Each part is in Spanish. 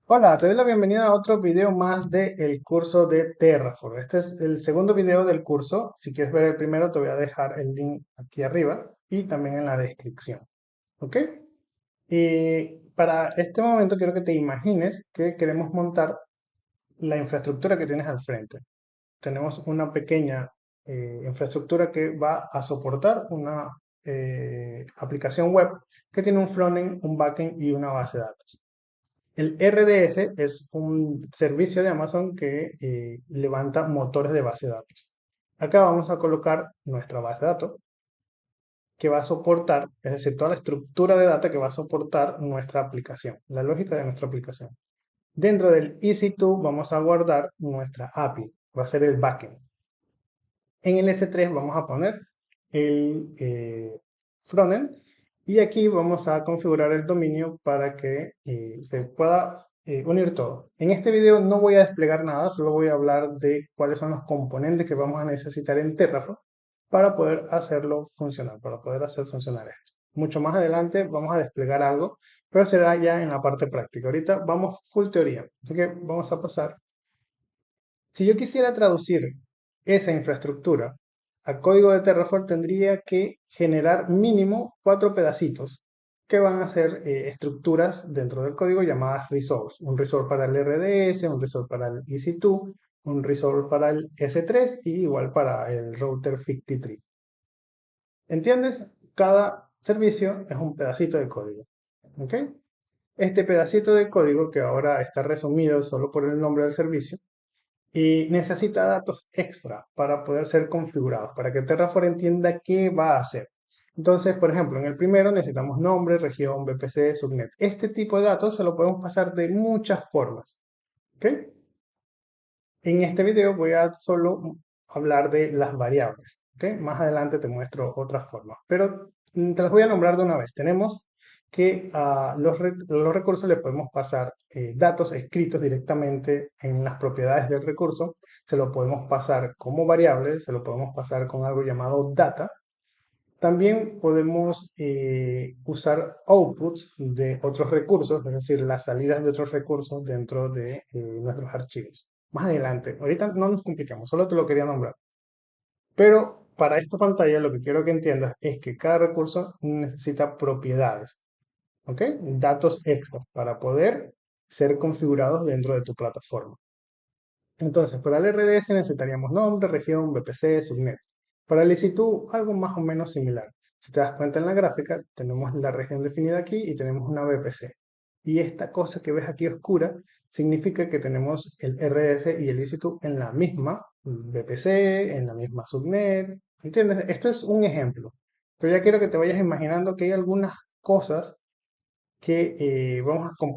Hola, te doy la bienvenida a otro video más del curso de Terraform. Este es el segundo video del curso. Si quieres ver el primero, te voy a dejar el link aquí arriba y también en la descripción. ¿Ok? Y para este momento quiero que te imagines que queremos montar la infraestructura que tienes al frente. Tenemos una pequeña infraestructura que va a soportar una aplicación web que tiene un frontend, un backend y una base de datos. El RDS es un servicio de Amazon que levanta motores de base de datos. Acá vamos a colocar nuestra base de datos que va a soportar, es decir, toda la estructura de data que va a soportar nuestra aplicación, la lógica de nuestra aplicación. Dentro del EC2 vamos a guardar nuestra API, va a ser el backend. En el S3 vamos a poner el frontend y aquí vamos a configurar el dominio para que se pueda unir todo. En este video no voy a desplegar nada, solo voy a hablar de cuáles son los componentes que vamos a necesitar en Terraform para poder hacerlo funcionar, para poder hacer funcionar esto. Mucho más adelante vamos a desplegar algo, pero será ya en la parte práctica. Ahorita vamos full teoría, así que vamos a pasar. Si yo quisiera traducir esa infraestructura a código de Terraform, tendría que generar mínimo 4 pedacitos que van a ser estructuras dentro del código llamadas resource. Un resource para el RDS, un resource para el EC2, un resource para el S3 y igual para el router 53. ¿Entiendes? Cada servicio es un pedacito de código. ¿Ok? Este pedacito de código, que ahora está resumido solo por el nombre del servicio, y necesita datos extra para poder ser configurados, para que Terraform entienda qué va a hacer. Entonces, por ejemplo, en el primero necesitamos nombre, región, VPC, subnet. Este tipo de datos se lo podemos pasar de muchas formas. ¿Ok? En este video voy a solo hablar de las variables. ¿Ok? Más adelante te muestro otras formas, pero te las voy a nombrar de una vez. Tenemos que a los recursos le podemos pasar datos escritos directamente en las propiedades del recurso. Se lo podemos pasar como variable, se lo podemos pasar con algo llamado data. También podemos usar outputs de otros recursos, es decir, las salidas de otros recursos dentro de nuestros archivos. Más adelante, ahorita no nos complicamos, solo te lo quería nombrar. Pero para esta pantalla lo que quiero que entiendas es que cada recurso necesita propiedades, ¿ok? Datos extras para poder ser configurados dentro de tu plataforma. Entonces, para el RDS necesitaríamos nombre, región, VPC, subnet. Para el EC2, algo más o menos similar. Si te das cuenta en la gráfica, tenemos la región definida aquí y tenemos una VPC. Y esta cosa que ves aquí oscura significa que tenemos el RDS y el EC2 en la misma VPC, en la misma subnet. ¿Entiendes? Esto es un ejemplo. Pero ya quiero que te vayas imaginando que hay algunas cosas que,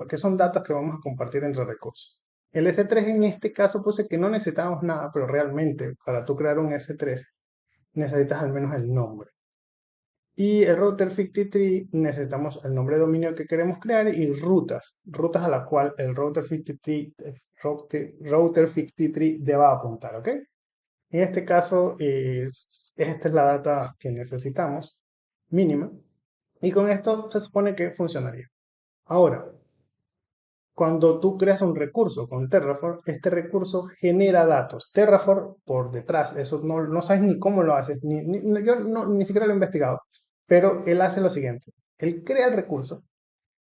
que son datos que vamos a compartir entre recursos. El S3 en este caso puse que no necesitamos nada, pero realmente para tú crear un S3 necesitas al menos el nombre. Y el router 53 necesitamos el nombre de dominio que queremos crear y rutas a la cual el router 53, router 53 deba apuntar, ¿ok? En este caso, esta es la data que necesitamos, mínima, y con esto se supone que funcionaría. Ahora, cuando tú creas un recurso con Terraform, este recurso genera datos. Terraform por detrás, eso no sabes ni cómo lo haces, yo ni siquiera lo he investigado, pero él hace lo siguiente. Él crea el recurso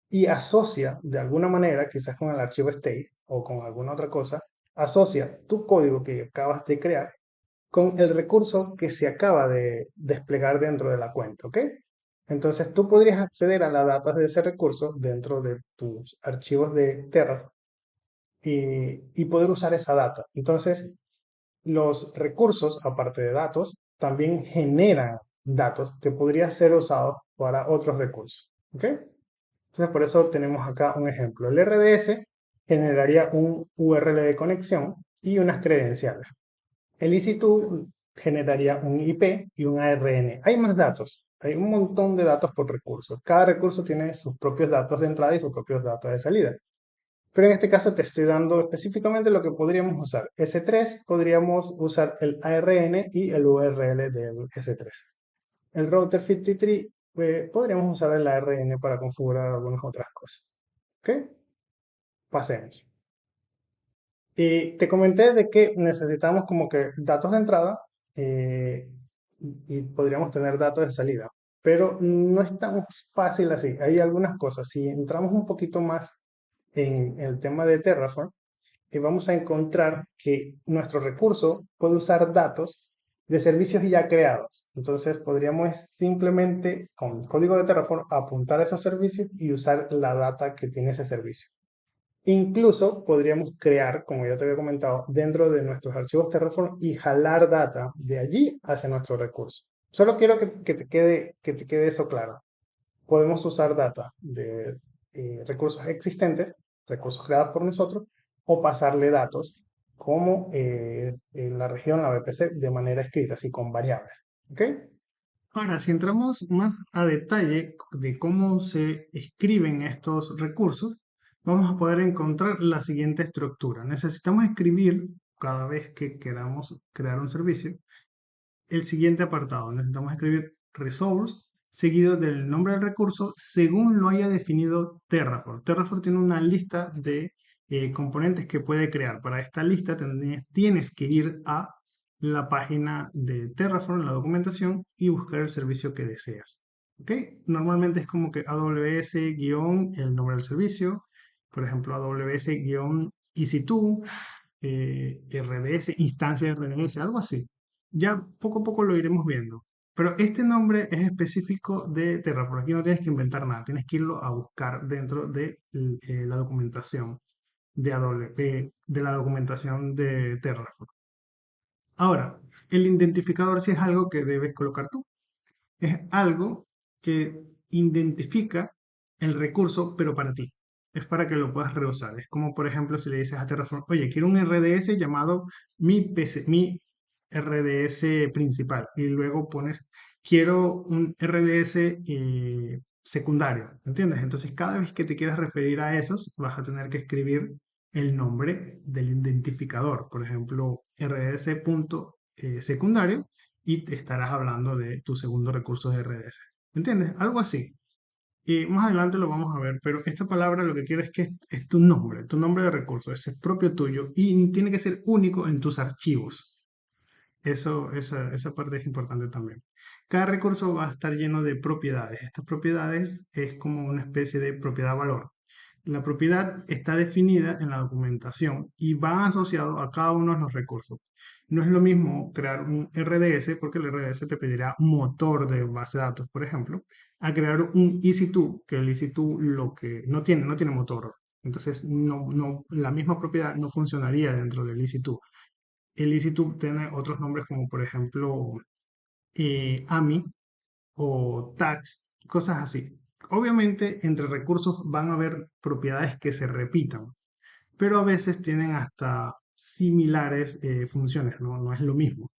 y asocia de alguna manera, quizás con el archivo state o con alguna otra cosa, asocia tu código que acabas de crear con el recurso que se acaba de desplegar dentro de la cuenta, ¿ok? Entonces tú podrías acceder a las datas de ese recurso dentro de tus archivos de Terraform y poder usar esa data. Entonces, los recursos, aparte de datos, también generan datos que podrían ser usados para otros recursos, ¿ok? Entonces, por eso tenemos acá un ejemplo. El RDS generaría un URL de conexión y unas credenciales. El EC2 generaría un IP y un ARN. Hay más datos, hay un montón de datos por recurso. Cada recurso tiene sus propios datos de entrada y sus propios datos de salida. Pero en este caso te estoy dando específicamente lo que podríamos usar. S3 podríamos usar el ARN y el URL del S3. El router 53 podríamos usar el ARN para configurar algunas otras cosas. ¿Ok? pasemos. Te comenté de que necesitamos como que datos de entrada eh, y podríamos tener datos de salida, pero no es tan fácil así. Hay algunas cosas. Si entramos un poquito más en el tema de Terraform, vamos a encontrar que nuestro recurso puede usar datos de servicios ya creados. Entonces podríamos simplemente con código de Terraform apuntar a esos servicios y usar la data que tiene ese servicio. Incluso podríamos crear, como ya te había comentado, dentro de nuestros archivos Terraform y jalar data de allí hacia nuestro recurso. Solo quiero que te quede eso claro. Podemos usar data de recursos existentes, recursos creados por nosotros, o pasarle datos como en la región, la VPC, de manera escrita, así con variables. ¿Ok? Ahora, si entramos más a detalle de cómo se escriben estos recursos, vamos a poder encontrar la siguiente estructura. Necesitamos escribir cada vez que queramos crear un servicio el siguiente apartado. Necesitamos escribir resource seguido del nombre del recurso según lo haya definido Terraform. Terraform tiene una lista de componentes que puede crear. Para esta lista tienes que ir a la página de Terraform, la documentación, y buscar el servicio que deseas. ¿Ok? Normalmente es como que AWS- el nombre del servicio, por ejemplo, AWS-EC2, RDS, instancia de RDS, algo así. Ya poco a poco lo iremos viendo. Pero este nombre es específico de Terraform. Aquí no tienes que inventar nada, tienes que irlo a buscar dentro de la documentación de Adobe, de la documentación de Terraform. Ahora, el identificador sí es algo que debes colocar tú. Es algo que identifica el recurso, pero para ti. Es para que lo puedas reusar. Es como, por ejemplo, si le dices a Terraform, oye, quiero un RDS llamado mi RDS principal. Y luego pones, quiero un RDS secundario. ¿Entiendes? Entonces, cada vez que te quieras referir a esos, vas a tener que escribir el nombre del identificador. Por ejemplo, RDS punto secundario y te estarás hablando de tu segundo recurso de RDS. ¿Entiendes? Algo así. Y más adelante lo vamos a ver, pero esta palabra lo que quiero es que es tu nombre de recurso, ese es propio tuyo y tiene que ser único en tus archivos. Esa parte es importante también. Cada recurso va a estar lleno de propiedades. Estas propiedades es como una especie de propiedad valor. La propiedad está definida en la documentación y va asociado a cada uno de los recursos. No es lo mismo crear un RDS, porque el RDS te pedirá un motor de base de datos, por ejemplo, a crear un EC2, que el EC2 lo que no tiene motor. Entonces, la misma propiedad no funcionaría dentro del EC2. El EC2 tiene otros nombres como, por ejemplo, AMI o tags, cosas así. Obviamente, entre recursos van a haber propiedades que se repitan, pero a veces tienen hasta similares funciones, ¿no? No es lo mismo.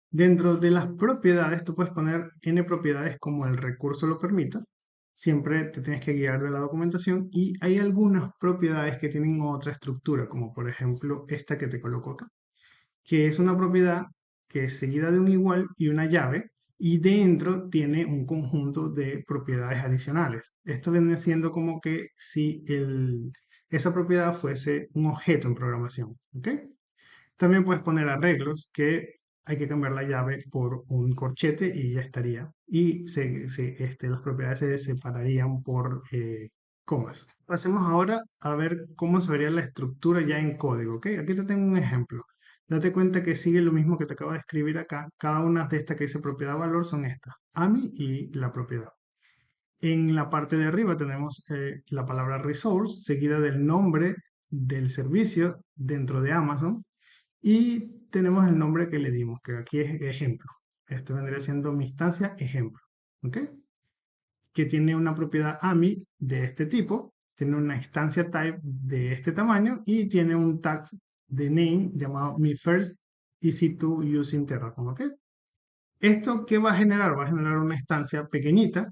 Dentro de las propiedades, tú puedes poner n propiedades como el recurso lo permita. Siempre te tienes que guiar de la documentación y hay algunas propiedades que tienen otra estructura, como por ejemplo esta que te coloco acá, que es una propiedad que es seguida de un igual y una llave, y dentro tiene un conjunto de propiedades adicionales. Esto viene siendo como que si esa propiedad fuese un objeto en programación. ¿Ok? También puedes poner arreglos que hay que cambiar la llave por un corchete y ya estaría. Y las propiedades se separarían por comas. Pasemos ahora a ver cómo se vería la estructura ya en código. ¿Ok? Aquí te tengo un ejemplo. Date cuenta que sigue lo mismo que te acabo de escribir acá. Cada una de estas que dice propiedad valor son estas, AMI y la propiedad. En la parte de arriba tenemos la palabra resource seguida del nombre del servicio dentro de Amazon y tenemos el nombre que le dimos, que aquí es ejemplo. Esto vendría siendo mi instancia ejemplo. ¿Ok? Que tiene una propiedad AMI de este tipo, tiene una instancia type de este tamaño y tiene un tag de name llamado mi first EC2 using Terraform. ¿Ok? ¿Esto qué va a generar? Va a generar una instancia pequeñita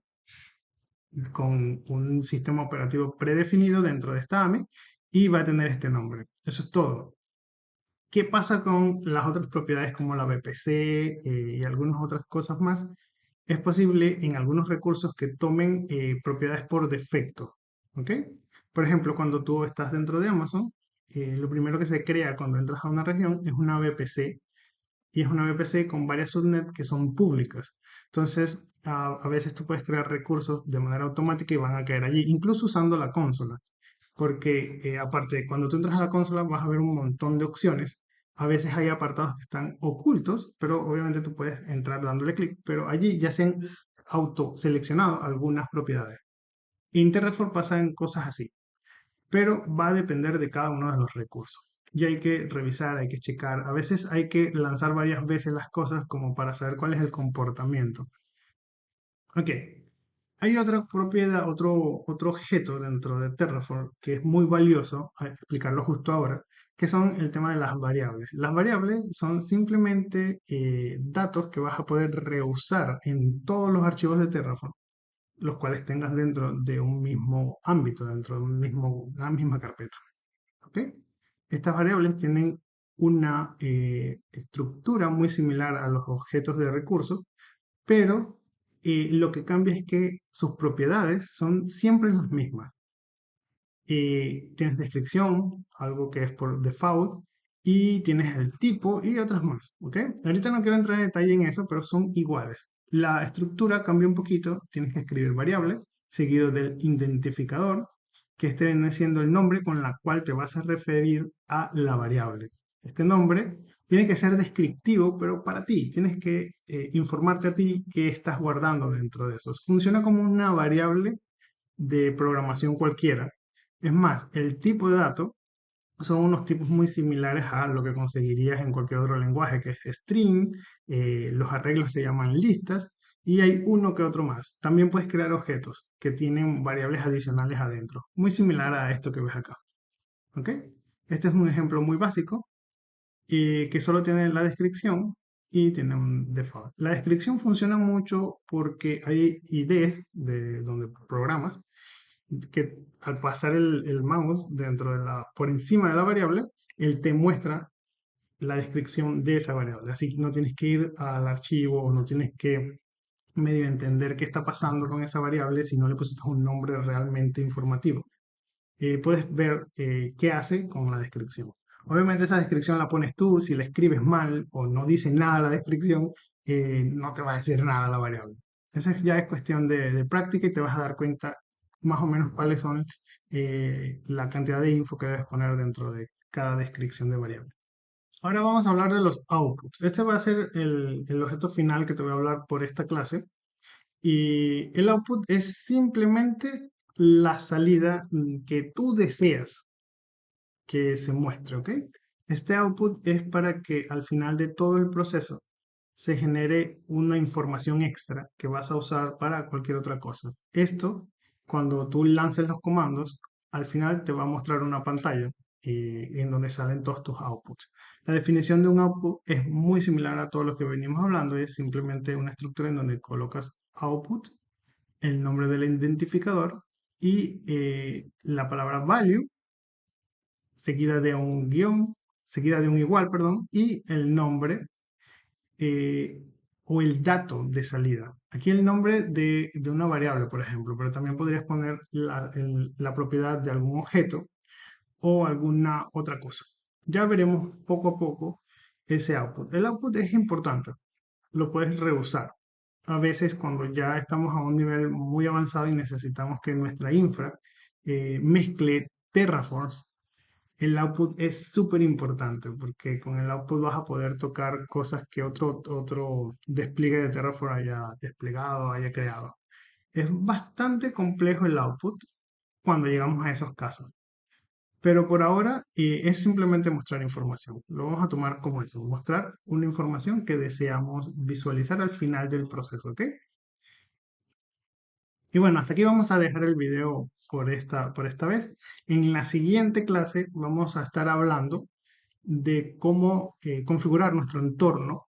con un sistema operativo predefinido dentro de esta AMI y va a tener este nombre. Eso es todo. ¿Qué pasa con las otras propiedades como la VPC y algunas otras cosas más? Es posible en algunos recursos que tomen propiedades por defecto, ¿ok? Por ejemplo, cuando tú estás dentro de Amazon, lo primero que se crea cuando entras a una región es una VPC y es una VPC con varias subnets que son públicas. Entonces, a veces tú puedes crear recursos de manera automática y van a caer allí, incluso usando la consola. Porque aparte, cuando tú entras a la consola vas a ver un montón de opciones. A veces hay apartados que están ocultos, pero obviamente tú puedes entrar dándole clic, pero allí ya se han autoseleccionado algunas propiedades. En Terraform pasan cosas así, pero va a depender de cada uno de los recursos. Y hay que revisar, hay que checar. A veces hay que lanzar varias veces las cosas como para saber cuál es el comportamiento. Ok, hay otra propiedad, otro objeto dentro de Terraform que es muy valioso, a explicarlo justo ahora, que son el tema de las variables. Las variables son simplemente datos que vas a poder reusar en todos los archivos de Terraform, los cuales tengas dentro de un mismo ámbito, dentro de una misma carpeta. ¿Ok? Estas variables tienen una estructura muy similar a los objetos de recursos, pero lo que cambia es que sus propiedades son siempre las mismas. Tienes descripción, algo que es por default, y tienes el tipo y otras más, ¿ok? Ahorita no quiero entrar en detalle en eso, pero son iguales. La estructura cambia un poquito, tienes que escribir variable, seguido del identificador, que este viene siendo el nombre con la cual te vas a referir a la variable. Este nombre tiene que ser descriptivo, pero para ti, tienes que informarte a ti qué estás guardando dentro de eso. Funciona como una variable de programación cualquiera. Es más, el tipo de dato son unos tipos muy similares a lo que conseguirías en cualquier otro lenguaje, que es string, los arreglos se llaman listas y hay uno que otro más. También puedes crear objetos que tienen variables adicionales adentro, muy similar a esto que ves acá. ¿Ok? Este es un ejemplo muy básico que solo tiene la descripción y tiene un default. La descripción funciona mucho porque hay IDs de donde programas que al pasar el mouse dentro de por encima de la variable, él te muestra la descripción de esa variable. Así que no tienes que ir al archivo o no tienes que medio entender qué está pasando con esa variable si no le pusiste un nombre realmente informativo. Puedes ver qué hace con la descripción. Obviamente esa descripción la pones tú, si la escribes mal o no dice nada la descripción, no te va a decir nada la variable. Eso ya es cuestión de práctica y te vas a dar cuenta más o menos cuáles son la cantidad de info que debes poner dentro de cada descripción de variable. Ahora vamos a hablar de los outputs. Este va a ser el objeto final que te voy a hablar por esta clase. Y el output es simplemente la salida que tú deseas que se muestre, ¿ok? Este output es para que al final de todo el proceso se genere una información extra que vas a usar para cualquier otra cosa. Esto, cuando tú lances los comandos, al final te va a mostrar una pantalla en donde salen todos tus outputs. La definición de un output es muy similar a todo lo que venimos hablando, es simplemente una estructura en donde colocas output, el nombre del identificador y la palabra value seguida de un guión, seguida de un igual, perdón, y el nombre eh, o el dato de salida. Aquí el nombre de una variable, por ejemplo, pero también podrías poner la propiedad de algún objeto o alguna otra cosa. Ya veremos poco a poco ese output. El output es importante, lo puedes reusar. A veces cuando ya estamos a un nivel muy avanzado y necesitamos que nuestra infra mezcle terraforms, el output es súper importante porque con el output vas a poder tocar cosas que otro despliegue de Terraform haya desplegado, haya creado. Es bastante complejo el output cuando llegamos a esos casos. Pero por ahora es simplemente mostrar información. Lo vamos a tomar como eso, mostrar una información que deseamos visualizar al final del proceso, ¿ok? Y bueno, hasta aquí vamos a dejar el video por esta vez. En la siguiente clase vamos a estar hablando de cómo configurar nuestro entorno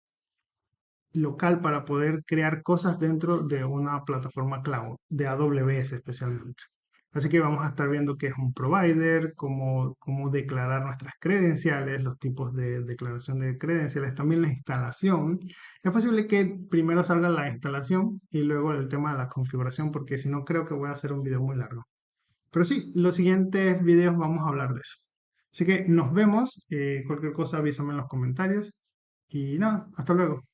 local para poder crear cosas dentro de una plataforma cloud, de AWS especialmente. Así que vamos a estar viendo qué es un provider, cómo declarar nuestras credenciales, los tipos de declaración de credenciales, también la instalación. Es posible que primero salga la instalación y luego el tema de la configuración, porque si no creo que voy a hacer un video muy largo. Pero sí, los siguientes videos vamos a hablar de eso. Así que nos vemos. Cualquier cosa avísame en los comentarios. Y nada, hasta luego.